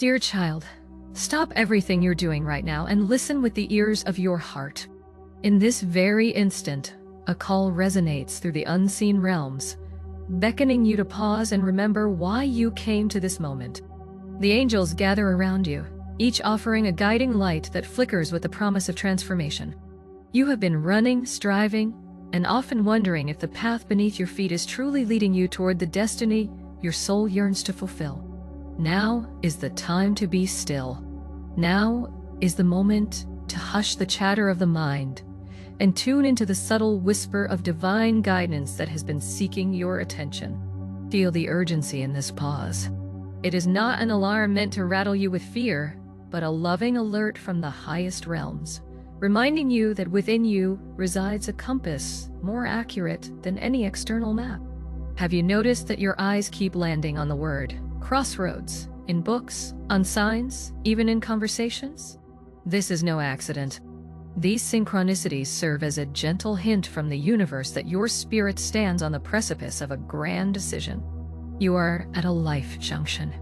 Dear child, stop everything you're doing right now and listen with the ears of your heart. In this very instant, a call resonates through the unseen realms, beckoning you to pause and remember why you came to this moment. The angels gather around you, each offering a guiding light that flickers with the promise of transformation. You have been running, striving, and often wondering if the path beneath your feet is truly leading you toward the destiny your soul yearns to fulfill. Now is the time to be still. Now is the moment to hush the chatter of the mind and tune into the subtle whisper of divine guidance that has been seeking your attention. Feel the urgency in this pause. It is not an alarm meant to rattle you with fear, but a loving alert from the highest realms, reminding you that within you resides a compass more accurate than any external map. Have you noticed that your eyes keep landing on the word Crossroads in books, on signs, even in conversations? This is no accident. These synchronicities serve as a gentle hint from the universe that your spirit stands on the precipice of a grand decision. You are at a life junction,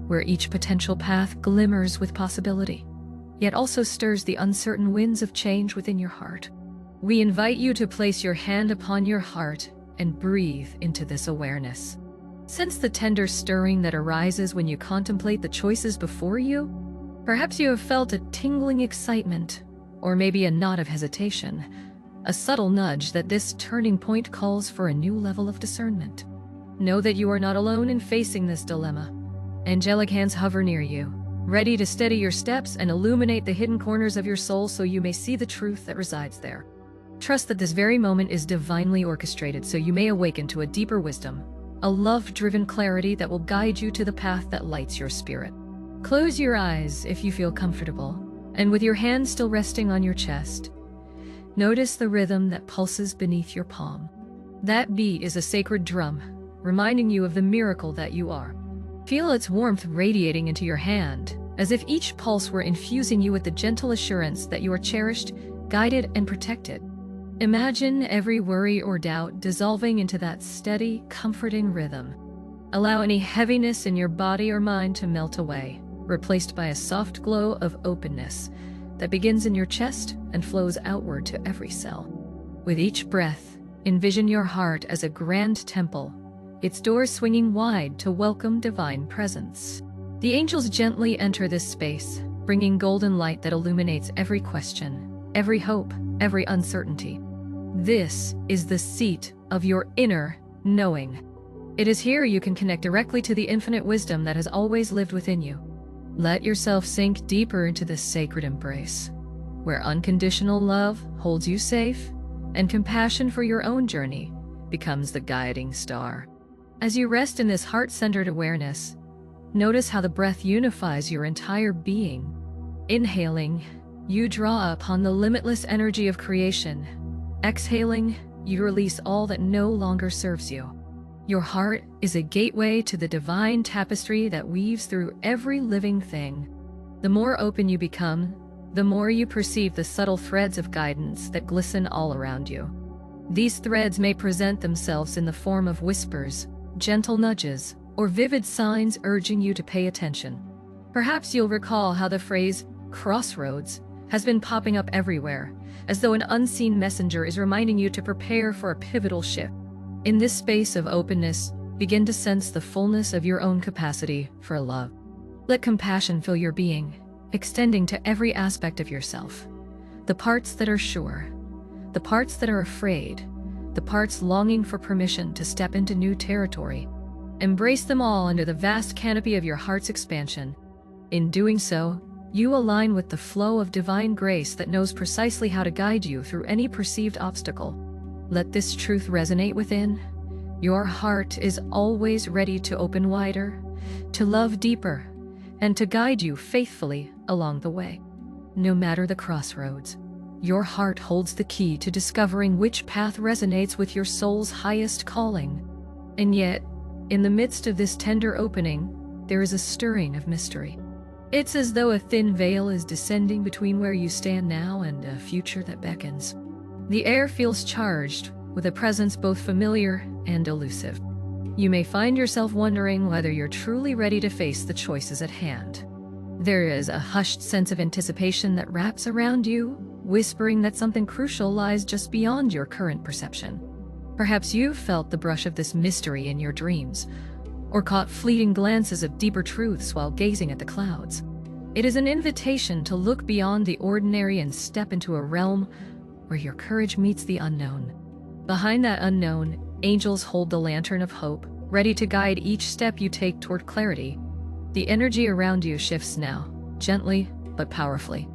where each potential path glimmers with possibility, yet also stirs the uncertain winds of change within your heart. We invite you to place your hand upon your heart and breathe into this awareness. Sense the tender stirring that arises when you contemplate the choices before you. Perhaps you have felt a tingling excitement, or maybe a knot of hesitation, a subtle nudge that this turning point calls for a new level of discernment. Know that you are not alone in facing this dilemma. Angelic hands hover near you, ready to steady your steps and illuminate the hidden corners of your soul so you may see the truth that resides there. Trust that this very moment is divinely orchestrated so you may awaken to a deeper wisdom, a love-driven clarity that will guide you to the path that lights your spirit. Close your eyes if you feel comfortable, and with your hand still resting on your chest, notice the rhythm that pulses beneath your palm. That beat is a sacred drum, reminding you of the miracle that you are. Feel its warmth radiating into your hand, as if each pulse were infusing you with the gentle assurance that you are cherished, guided, and protected. Imagine every worry or doubt dissolving into that steady, comforting rhythm. Allow any heaviness in your body or mind to melt away, replaced by a soft glow of openness that begins in your chest and flows outward to every cell. With each breath, envision your heart as a grand temple, its doors swinging wide to welcome divine presence. The angels gently enter this space, bringing golden light that illuminates every question, every hope, every uncertainty. This is the seat of your inner knowing. It is here you can connect directly to the infinite wisdom that has always lived within you. Let yourself sink deeper into this sacred embrace, where unconditional love holds you safe and compassion for your own journey becomes the guiding star. As you rest in this heart-centered awareness, notice how the breath unifies your entire being. Inhaling, you draw upon the limitless energy of creation. Exhaling, you release all that no longer serves you. Your heart is a gateway to the divine tapestry that weaves through every living thing. The more open you become, the more you perceive the subtle threads of guidance that glisten all around you. These threads may present themselves in the form of whispers, gentle nudges, or vivid signs urging you to pay attention. Perhaps you'll recall how the phrase "crossroads" has been popping up everywhere, as though an unseen messenger is reminding you to prepare for a pivotal shift. In this space of openness, begin to sense the fullness of your own capacity for love. Let compassion fill your being, extending to every aspect of yourself. The parts that are sure, the parts that are afraid, the parts longing for permission to step into new territory. Embrace them all under the vast canopy of your heart's expansion. In doing so, you align with the flow of divine grace that knows precisely how to guide you through any perceived obstacle. Let this truth resonate within. Your heart is always ready to open wider, to love deeper, and to guide you faithfully along the way. No matter the crossroads, your heart holds the key to discovering which path resonates with your soul's highest calling. And yet, in the midst of this tender opening, there is a stirring of mystery. It's as though a thin veil is descending between where you stand now and a future that beckons. The air feels charged with a presence both familiar and elusive. You may find yourself wondering whether you're truly ready to face the choices at hand. There is a hushed sense of anticipation that wraps around you, whispering that something crucial lies just beyond your current perception. Perhaps you've felt the brush of this mystery in your dreams, or caught fleeting glances of deeper truths while gazing at the clouds. It is an invitation to look beyond the ordinary and step into a realm where your courage meets the unknown. Behind that unknown, angels hold the lantern of hope, ready to guide each step you take toward clarity. The energy around you shifts now, gently but powerfully.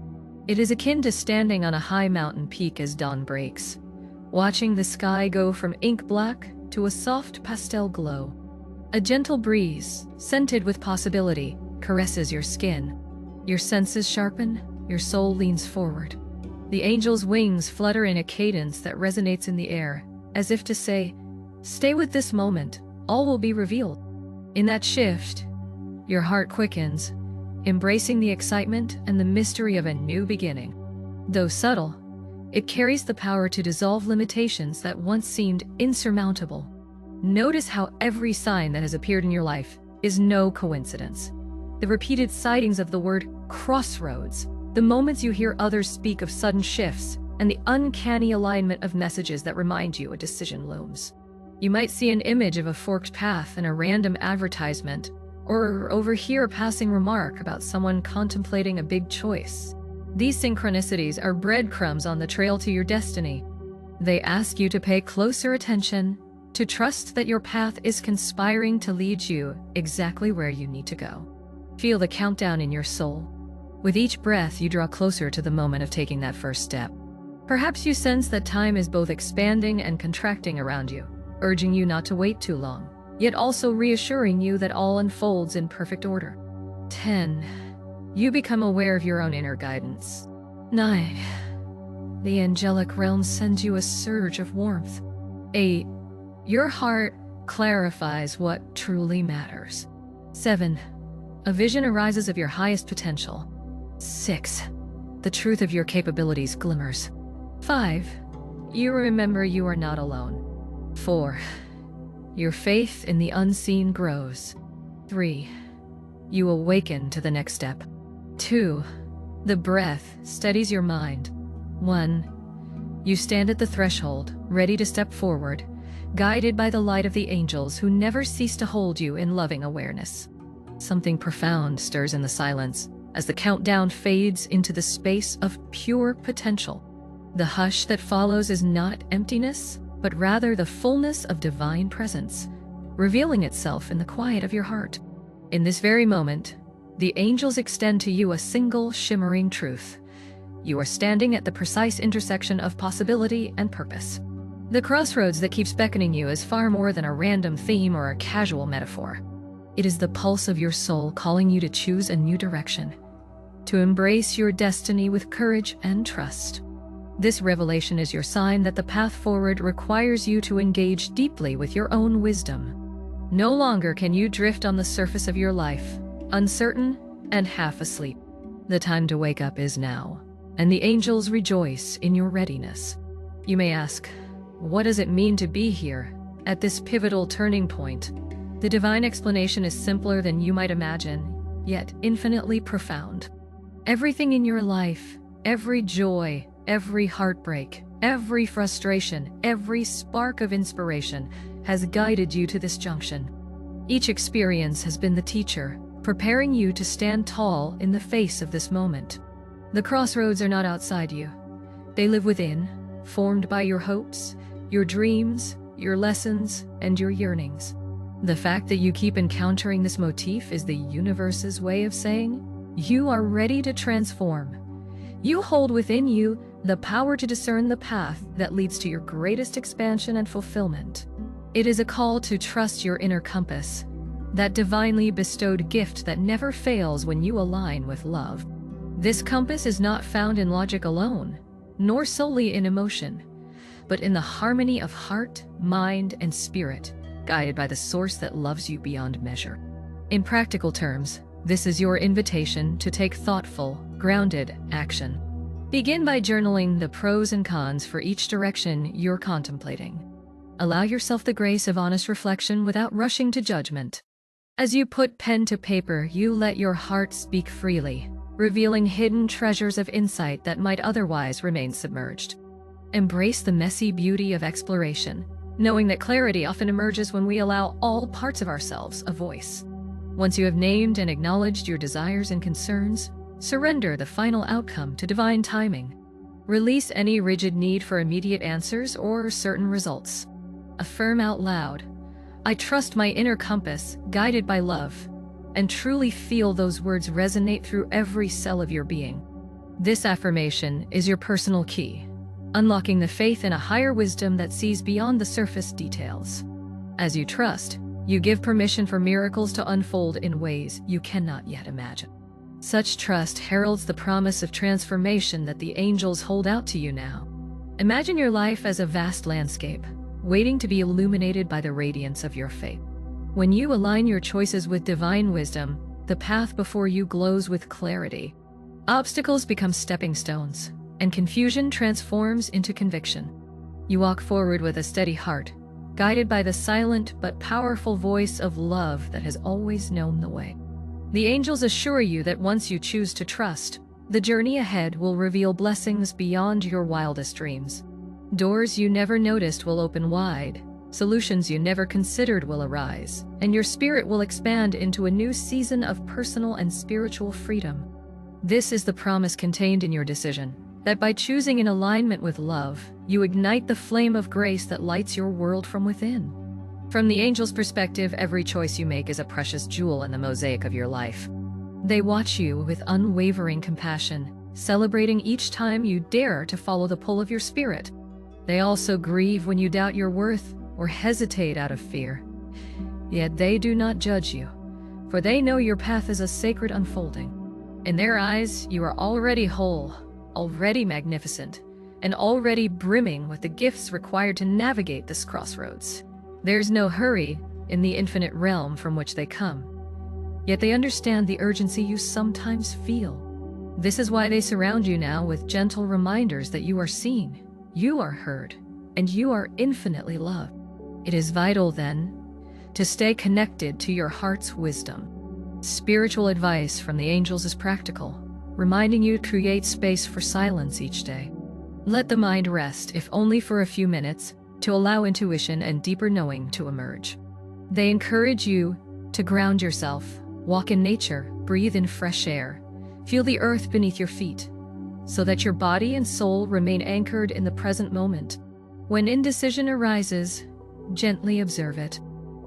It is akin to standing on a high mountain peak as dawn breaks, watching the sky go from ink black to a soft pastel glow. A gentle breeze, scented with possibility, caresses your skin. Your senses sharpen, your soul leans forward. The angel's wings flutter in a cadence that resonates in the air, as if to say, "Stay with this moment, all will be revealed." In that shift, your heart quickens, embracing the excitement and the mystery of a new beginning. Though subtle, it carries the power to dissolve limitations that once seemed insurmountable. Notice how every sign that has appeared in your life is no coincidence. The repeated sightings of the word crossroads, the moments you hear others speak of sudden shifts, and the uncanny alignment of messages that remind you a decision looms. You might see an image of a forked path in a random advertisement, or overhear a passing remark about someone contemplating a big choice. These synchronicities are breadcrumbs on the trail to your destiny. They ask you to pay closer attention, to trust that your path is conspiring to lead you exactly where you need to go. Feel the countdown in your soul. With each breath, you draw closer to the moment of taking that first step. Perhaps you sense that time is both expanding and contracting around you, urging you not to wait too long, yet also reassuring you that all unfolds in perfect order. 10. You become aware of your own inner guidance. 9. The angelic realm sends you a surge of warmth. 8. Your heart clarifies what truly matters. 7. A vision arises of your highest potential. 6. The truth of your capabilities glimmers. 5. You remember you are not alone. 4. Your faith in the unseen grows. 3. You awaken to the next step. 2. The breath steadies your mind. 1. You stand at the threshold, ready to step forward, guided by the light of the angels who never cease to hold you in loving awareness. Something profound stirs in the silence as the countdown fades into the space of pure potential. The hush that follows is not emptiness, but rather the fullness of divine presence, revealing itself in the quiet of your heart. In this very moment, the angels extend to you a single shimmering truth. You are standing at the precise intersection of possibility and purpose. The crossroads that keeps beckoning you is far more than a random theme or a casual metaphor. It is the pulse of your soul calling you to choose a new direction, to embrace your destiny with courage and trust. This revelation is your sign that the path forward requires you to engage deeply with your own wisdom. No longer can you drift on the surface of your life, uncertain and half asleep. The time to wake up is now, and the angels rejoice in your readiness. You may ask, what does it mean to be here, at this pivotal turning point? The divine explanation is simpler than you might imagine, yet infinitely profound. Everything in your life, every joy, every heartbreak, every frustration, every spark of inspiration has guided you to this junction. Each experience has been the teacher, preparing you to stand tall in the face of this moment. The crossroads are not outside you. They live within, formed by your hopes, your dreams, your lessons, and your yearnings. The fact that you keep encountering this motif is the universe's way of saying, you are ready to transform. You hold within you the power to discern the path that leads to your greatest expansion and fulfillment. It is a call to trust your inner compass, that divinely bestowed gift that never fails when you align with love. This compass is not found in logic alone, nor solely in emotion, but in the harmony of heart, mind, and spirit, guided by the source that loves you beyond measure. In practical terms, this is your invitation to take thoughtful, grounded action. Begin by journaling the pros and cons for each direction you're contemplating. Allow yourself the grace of honest reflection without rushing to judgment. As you put pen to paper, you let your heart speak freely, revealing hidden treasures of insight that might otherwise remain submerged. Embrace the messy beauty of exploration, knowing that clarity often emerges when we allow all parts of ourselves a voice. Once you have named and acknowledged your desires and concerns, surrender the final outcome to divine timing. Release any rigid need for immediate answers or certain results. Affirm out loud, "I trust my inner compass, guided by love," and truly feel those words resonate through every cell of your being. This affirmation is your personal key, unlocking the faith in a higher wisdom that sees beyond the surface details. As you trust, you give permission for miracles to unfold in ways you cannot yet imagine. Such trust heralds the promise of transformation that the angels hold out to you now. Imagine your life as a vast landscape, waiting to be illuminated by the radiance of your faith. When you align your choices with divine wisdom, the path before you glows with clarity. Obstacles become stepping stones, and confusion transforms into conviction. You walk forward with a steady heart, guided by the silent but powerful voice of love that has always known the way. The angels assure you that once you choose to trust, the journey ahead will reveal blessings beyond your wildest dreams. Doors you never noticed will open wide, solutions you never considered will arise, and your spirit will expand into a new season of personal and spiritual freedom. This is the promise contained in your decision, that by choosing in alignment with love, you ignite the flame of grace that lights your world from within. From the angel's perspective, every choice you make is a precious jewel in the mosaic of your life. They watch you with unwavering compassion, celebrating each time you dare to follow the pull of your spirit. They also grieve when you doubt your worth or hesitate out of fear. Yet they do not judge you, for they know your path is a sacred unfolding. In their eyes, you are already whole, already magnificent, and already brimming with the gifts required to navigate this crossroads. There's no hurry in the infinite realm from which they come, yet they understand the urgency you sometimes feel. This is why they surround you now with gentle reminders that you are seen, you are heard, and you are infinitely loved. It is vital, then, to stay connected to your heart's wisdom. Spiritual advice from the angels is practical, reminding you to create space for silence each day. Let the mind rest, if only for a few minutes, to allow intuition and deeper knowing to emerge. They encourage you to ground yourself, walk in nature, breathe in fresh air, feel the earth beneath your feet, so that your body and soul remain anchored in the present moment. When indecision arises, gently observe it.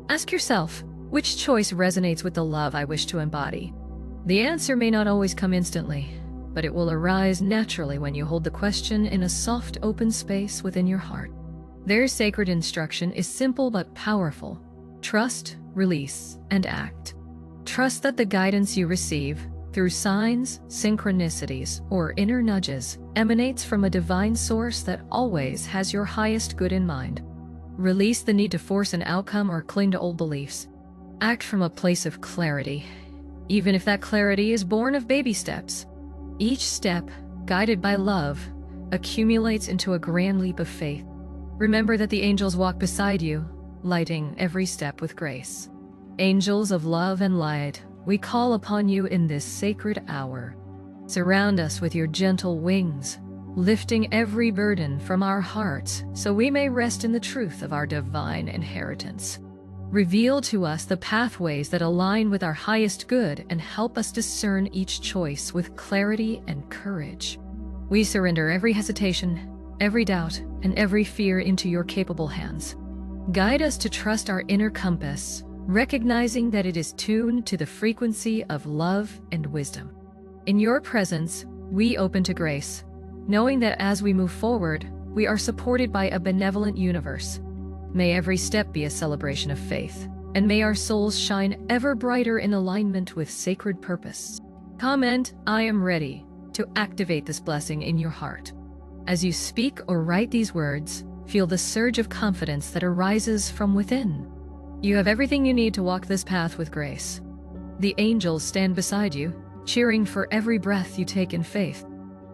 Ask yourself, which choice resonates with the love I wish to embody? The answer may not always come instantly, but it will arise naturally when you hold the question in a soft, open space within your heart. Their sacred instruction is simple but powerful. Trust, release, and act. Trust that the guidance you receive, through signs, synchronicities, or inner nudges, emanates from a divine source that always has your highest good in mind. Release the need to force an outcome or cling to old beliefs. Act from a place of clarity, even if that clarity is born of baby steps. Each step, guided by love, accumulates into a grand leap of faith. Remember that the angels walk beside you, lighting every step with grace. Angels of love and light, we call upon you in this sacred hour. Surround us with your gentle wings, lifting every burden from our hearts so we may rest in the truth of our divine inheritance. Reveal to us the pathways that align with our highest good and help us discern each choice with clarity and courage. We surrender every hesitation, every doubt, and every fear into your capable hands. Guide us to trust our inner compass, recognizing that it is tuned to the frequency of love and wisdom. In your presence, we open to grace, knowing that as we move forward, we are supported by a benevolent universe. May every step be a celebration of faith, and may our souls shine ever brighter in alignment with sacred purpose. Comment, "I am ready," to activate this blessing in your heart. As you speak or write these words, feel the surge of confidence that arises from within. You have everything you need to walk this path with grace. The angels stand beside you, cheering for every breath you take in faith.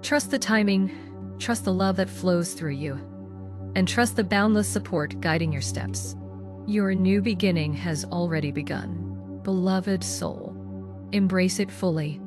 Trust the timing, trust the love that flows through you, and trust the boundless support guiding your steps. Your new beginning has already begun. beloved soul. Embrace it fully,